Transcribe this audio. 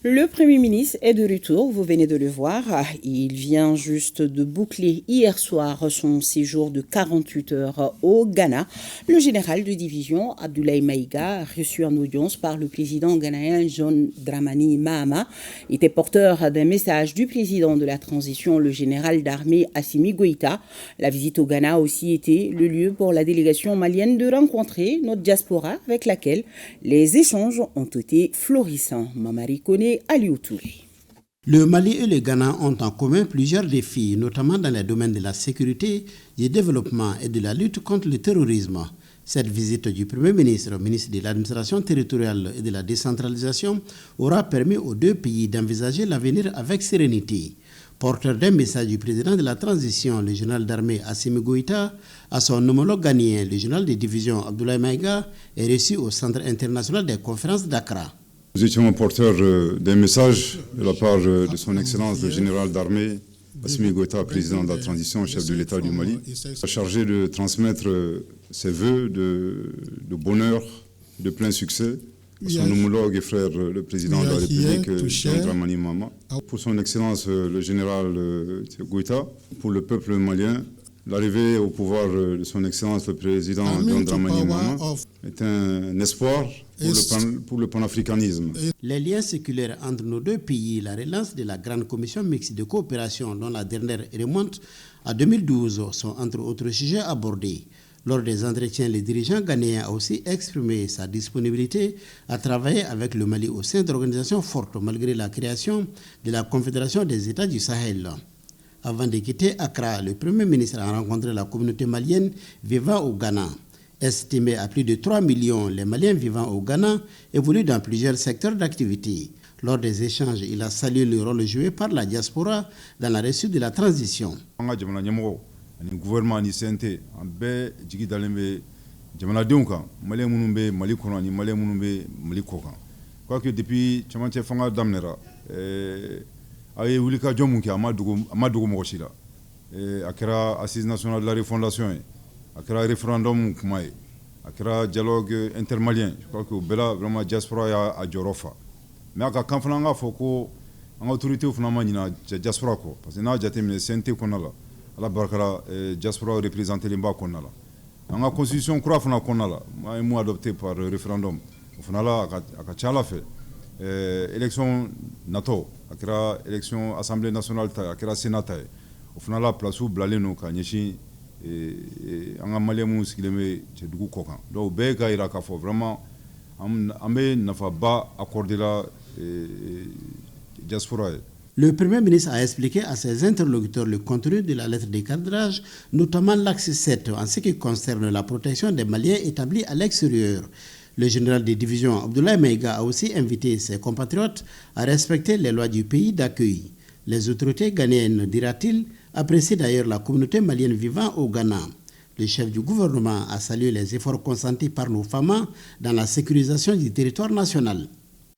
Le Premier ministre est de retour, vous venez de le voir. Il vient juste de boucler hier soir son séjour de 48 heures au Ghana. Le général de division Abdoulaye Maïga, reçu en audience par le président ghanéen John Dramani Mahama, était porteur d'un message du président de la transition, le général d'armée Assimi Goïta. La visite au Ghana a aussi été le lieu pour la délégation malienne de rencontrer notre diaspora avec laquelle les échanges ont été florissants. Mamari Kone, Aliou Touré. Le Mali et le Ghana ont en commun plusieurs défis, notamment dans les domaines de la sécurité, du développement et de la lutte contre le terrorisme. Cette visite du Premier ministre, ministre de l'administration territoriale et de la décentralisation, aura permis aux deux pays d'envisager l'avenir avec sérénité. Porteur d'un message du président de la transition, le général d'armée Assimi Goïta, à son homologue ghanéen, le général de division Abdoulaye Maïga, est reçu au Centre international des conférences d'Accra. Nous étions porteurs d'un message de la part de son Excellence le général d'armée Assimi Goïta, président de la transition, chef de l'État du Mali, chargé de transmettre ses vœux de bonheur, de plein succès à son homologue et frère, le président de la République, John Dramani Mahama. Pour son Excellence le général Goïta, pour le peuple malien, l'arrivée au pouvoir de son Excellence le président John Dramani Mahama est un espoir pour le panafricanisme. Les liens séculaires entre nos deux pays, la relance de la Grande Commission mixte de coopération dont la dernière remonte à 2012 sont entre autres sujets abordés. Lors des entretiens, le dirigeant ghanéen a aussi exprimé sa disponibilité à travailler avec le Mali au sein d'organisations fortes malgré la création de la Confédération des États du Sahel. Avant de quitter Accra, le Premier ministre a rencontré la communauté malienne vivant au Ghana. Estimé à plus de 3 millions, les Maliens vivant au Ghana évoluent dans plusieurs secteurs d'activité. Lors des échanges, il a salué le rôle joué par la diaspora dans la réussite de la transition. Le gouvernement ni CNT en bɛɛ jigi dalen bɛ jamanadenw kan maliyɛn minnu bɛ Mali kɔnɔ ani maliyɛn minnu bɛ Mali kɔ kan. Quoi que depuis cɛmancɛ fanga daminɛra a ye wulikajɔ mun kɛ a ma dogo mɔgɔ si la. A kɛra assise nationale de la refondation ye, a kɛra référendum kuma ye, a kɛra dialogue intermalien. Je crois que o bɛɛ la vraiment diaspora y'a jɔyɔrɔ fa. Mais a ka kan fana an k'a fɔ ko an ka autorités fana ma ɲina diaspora kɔ parce que n'a jateminɛ CNT kɔnɔna la. La barkala diaspora représenté limba konala. La constitution kura fana konala, moi adopté par référendum. Fana la aka chala fait élection NATO, akira élection assemblée nationale ta, akira sénat ta. Fana la place où blaleno ka nyeshi anga malemu sikileme che dugu kokan. Donc be ka ira ka fo vraiment ambe nafa ba accorder la diaspora. Le Premier ministre a expliqué à ses interlocuteurs le contenu de la lettre de cadrage, notamment l'axe 7 en ce qui concerne la protection des Maliens établis à l'extérieur. Le général de division Abdoulaye Maïga a aussi invité ses compatriotes à respecter les lois du pays d'accueil. Les autorités ghanéennes, dira-t-il, apprécient d'ailleurs la communauté malienne vivant au Ghana. Le chef du gouvernement a salué les efforts consentis par nos femmes dans la sécurisation du territoire national.